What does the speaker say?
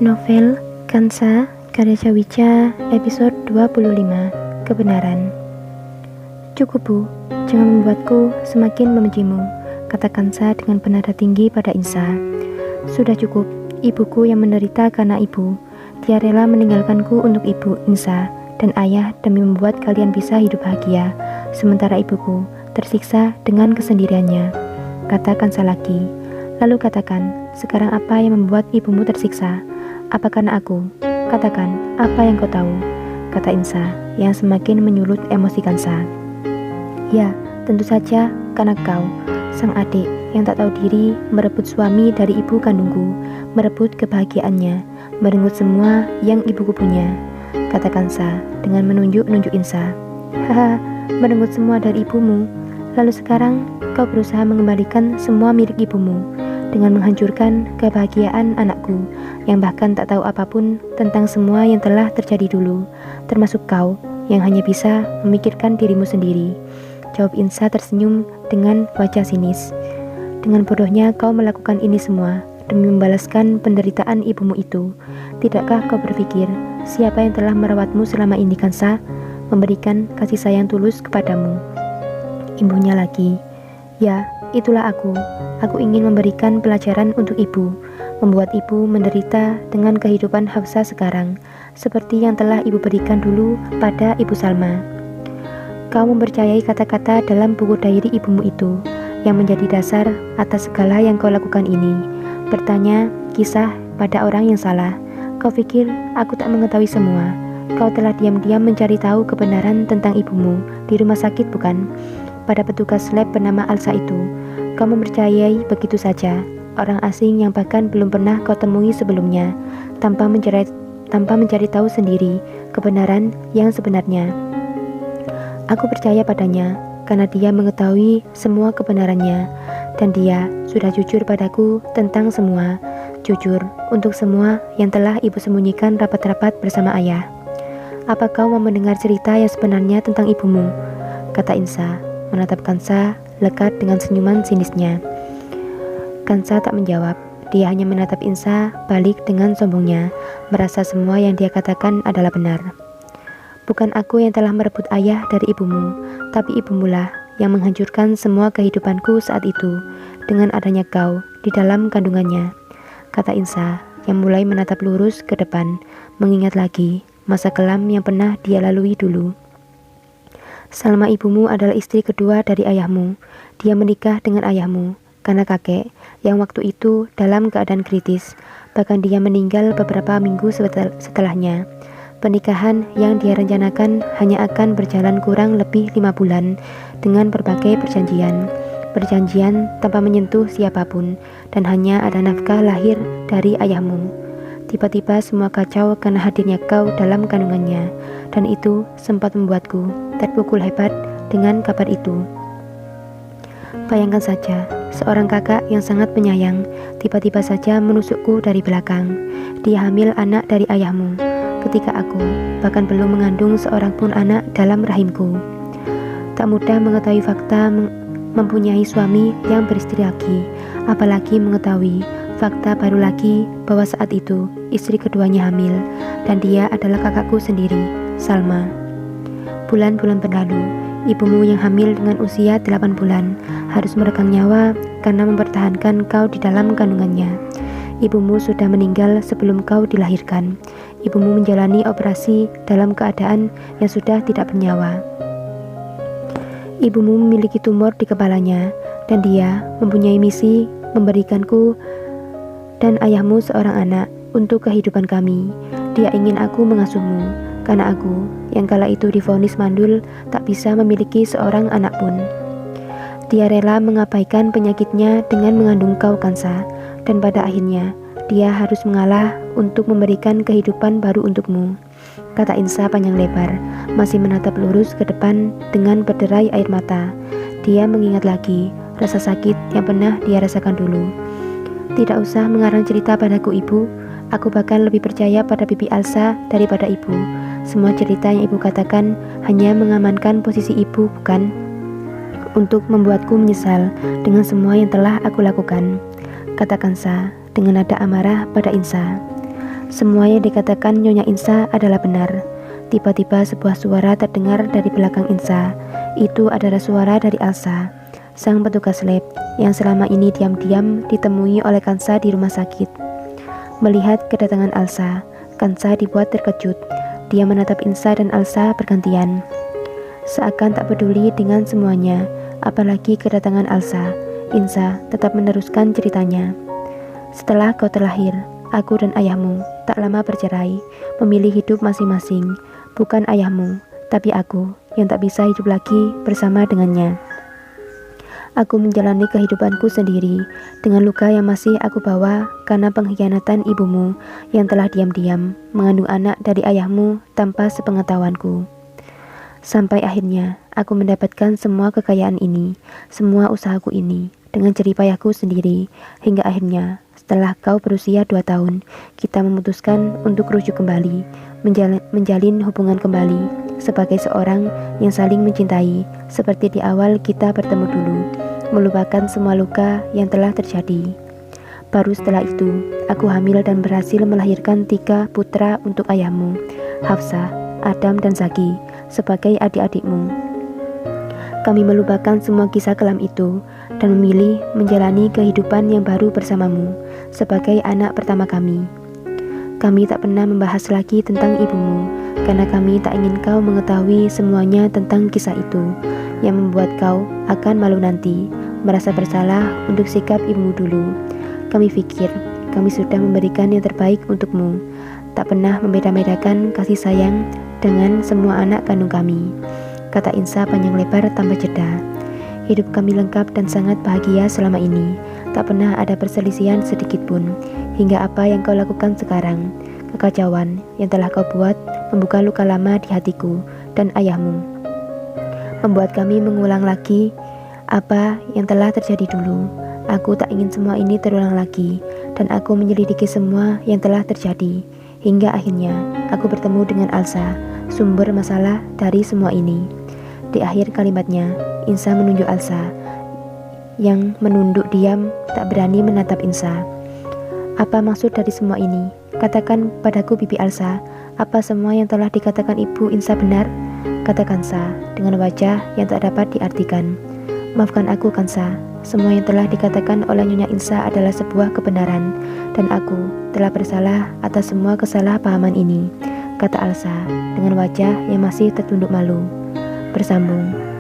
Novel Kansa karya Cawica episode 25 Kebenaran. Cukup Bu, jangan membuatku semakin membencimu, kata Kansa dengan penada tinggi pada Insa. Sudah cukup, ibuku yang menderita karena ibu. Dia rela meninggalkanku untuk ibu, Insa, dan ayah demi membuat kalian bisa hidup bahagia. Sementara ibuku tersiksa dengan kesendiriannya, kata Kansa lagi. Lalu katakan, sekarang apa yang membuat ibumu tersiksa? Apa karena aku? Katakan, apa yang kau tahu? Kata Insa yang semakin menyulut emosi Kansa. Ya, tentu saja karena kau, sang adik yang tak tahu diri, merebut suami dari ibu kandungku, merebut kebahagiaannya, merenggut semua yang ibuku punya, kata Kansa dengan menunjuk-nunjuk Insa. Haha, merenggut semua dari ibumu. Lalu sekarang kau berusaha mengembalikan semua milik ibumu dengan menghancurkan kebahagiaan anakku yang bahkan tak tahu apapun tentang semua yang telah terjadi dulu, termasuk kau yang hanya bisa memikirkan dirimu sendiri, jawab Insa tersenyum dengan wajah sinis. Dengan bodohnya kau melakukan ini semua demi membalaskan penderitaan ibumu itu. Tidakkah kau berpikir siapa yang telah merawatmu selama ini, Kansa, memberikan kasih sayang tulus kepadamu? Ibunya lagi. Ya, itulah aku. Aku ingin memberikan pelajaran untuk ibu, membuat ibu menderita dengan kehidupan Hafsa sekarang, seperti yang telah ibu berikan dulu pada ibu Salma. Kau mempercayai kata-kata dalam buku diary ibumu itu, yang menjadi dasar atas segala yang kau lakukan ini. Bertanya kisah pada orang yang salah. Kau pikir aku tak mengetahui semua? Kau telah diam-diam mencari tahu kebenaran tentang ibumu di rumah sakit, bukan? Pada petugas lab bernama Alsa itu. Kau mempercayai begitu saja orang asing yang bahkan belum pernah kau temui sebelumnya, tanpa mencari tahu sendiri kebenaran yang sebenarnya. Aku percaya padanya karena dia mengetahui semua kebenarannya, dan dia sudah jujur padaku tentang semua, jujur untuk semua yang telah ibu sembunyikan rapat-rapat bersama ayah. Apa kau mau mendengar cerita yang sebenarnya tentang ibumu? Kata Insa, menatap Kansa lekat dengan senyuman sinisnya. Kansa tak menjawab. Dia hanya menatap Insa balik dengan sombongnya, merasa semua yang dia katakan adalah benar. Bukan aku yang telah merebut ayah dari ibumu, tapi ibumu lah yang menghancurkan semua kehidupanku saat itu dengan adanya kau di dalam kandungannya, kata Insa yang mulai menatap lurus ke depan, mengingat lagi masa kelam yang pernah dia lalui dulu. Salma ibumu adalah istri kedua dari ayahmu. Dia menikah dengan ayahmu karena kakek yang waktu itu dalam keadaan kritis. Bahkan dia meninggal beberapa minggu setelahnya. Pernikahan yang dia rencanakan hanya akan berjalan kurang lebih 5 bulan dengan berbagai perjanjian tanpa menyentuh siapapun, dan hanya ada nafkah lahir dari ayahmu. Tiba-tiba semua kacau karena hadirnya kau dalam kandungannya, dan itu sempat membuatku terpukul hebat dengan kabar itu. Bayangkan saja, seorang kakak yang sangat penyayang tiba-tiba saja menusukku dari belakang. Dia hamil anak dari ayahmu, ketika aku bahkan belum mengandung seorang pun anak dalam rahimku. Tak mudah mengetahui fakta mempunyai suami yang beristri lagi, apalagi mengetahui fakta baru lagi bahwa saat itu istri keduanya hamil, dan dia adalah kakakku sendiri, Salma. Bulan-bulan berlalu, ibumu yang hamil dengan usia 8 bulan harus meregang nyawa karena mempertahankan kau di dalam kandungannya. Ibumu sudah meninggal sebelum kau dilahirkan. Ibumu menjalani operasi dalam keadaan yang sudah tidak bernyawa. Ibumu memiliki tumor di kepalanya, dan dia mempunyai misi memberikanku dan ayahmu seorang anak untuk kehidupan kami. Dia ingin aku mengasuhmu, karena aku yang kala itu divonis mandul tak bisa memiliki seorang anak pun. Dia rela mengabaikan penyakitnya dengan mengandung kau, Kansa, dan pada akhirnya dia harus mengalah untuk memberikan kehidupan baru untukmu, kata Insa panjang lebar, masih menatap lurus ke depan dengan berderai air mata. Dia mengingat lagi rasa sakit yang pernah dia rasakan dulu. Tidak usah mengarang cerita padaku, Ibu. Aku bahkan lebih percaya pada Bibi Alsa daripada Ibu. Semua cerita yang Ibu katakan hanya mengamankan posisi Ibu, bukan untuk membuatku menyesal dengan semua yang telah aku lakukan, kata Kansa dengan nada amarah pada Insa. Semua yang dikatakan Nyonya Insa adalah benar. Tiba-tiba sebuah suara terdengar dari belakang Insa. Itu adalah suara dari Elsa, sang petugas lab yang selama ini diam-diam ditemui oleh Kansa di rumah sakit. Melihat kedatangan Elsa, Kansa dibuat terkejut. Dia menatap Insa dan Elsa bergantian, seakan tak peduli dengan semuanya, apalagi kedatangan Elsa. Insa tetap meneruskan ceritanya. Setelah kau terlahir, aku dan ayahmu tak lama bercerai, memilih hidup masing-masing. Bukan ayahmu, tapi aku yang tak bisa hidup lagi bersama dengannya. Aku menjalani kehidupanku sendiri dengan luka yang masih aku bawa karena pengkhianatan ibumu yang telah diam-diam mengandung anak dari ayahmu tanpa sepengetahuanku. Sampai akhirnya aku mendapatkan semua kekayaan ini, semua usahaku ini dengan jerih payahku sendiri, hingga akhirnya setelah kau berusia 2 tahun, kita memutuskan untuk rujuk kembali, menjalin hubungan kembali sebagai seorang yang saling mencintai seperti di awal kita bertemu dulu, melupakan semua luka yang telah terjadi. Baru setelah itu, aku hamil dan berhasil melahirkan 3 putra untuk ayahmu, Hafsah, Adam, dan Zaki, sebagai adik-adikmu. Kami melupakan semua kisah kelam itu dan memilih menjalani kehidupan yang baru bersamamu sebagai anak pertama kami. Kami tak pernah membahas lagi tentang ibumu karena kami tak ingin kau mengetahui semuanya tentang kisah itu yang membuat kau akan malu nanti, merasa bersalah untuk sikap ibumu dulu. Kami pikir kami sudah memberikan yang terbaik untukmu, tak pernah membeda-bedakan kasih sayang dengan semua anak kandung kami, kata Insa panjang lebar tanpa jeda. Hidup kami lengkap dan sangat bahagia selama ini. Tak pernah ada perselisihan sedikit pun. Hingga apa yang kau lakukan sekarang, kekacauan yang telah kau buat membuka luka lama di hatiku dan ayahmu, membuat kami mengulang lagi apa yang telah terjadi dulu. Aku tak ingin semua ini terulang lagi, dan aku menyelidiki semua yang telah terjadi. Hingga akhirnya aku bertemu dengan Elsa, sumber masalah dari semua ini. Di akhir kalimatnya, Insa menunjuk Elsa yang menunduk diam, tak berani menatap Insa. Apa maksud dari semua ini? Katakan padaku, Bibi Elsa, apa semua yang telah dikatakan Ibu Insa benar? Kata Kansa dengan wajah yang tak dapat diartikan. Maafkan aku, Kansa. Semua yang telah dikatakan oleh Nyonya Insa adalah sebuah kebenaran, dan aku telah bersalah atas semua kesalahpahaman ini, kata Elsa dengan wajah yang masih tertunduk malu. Bersambung.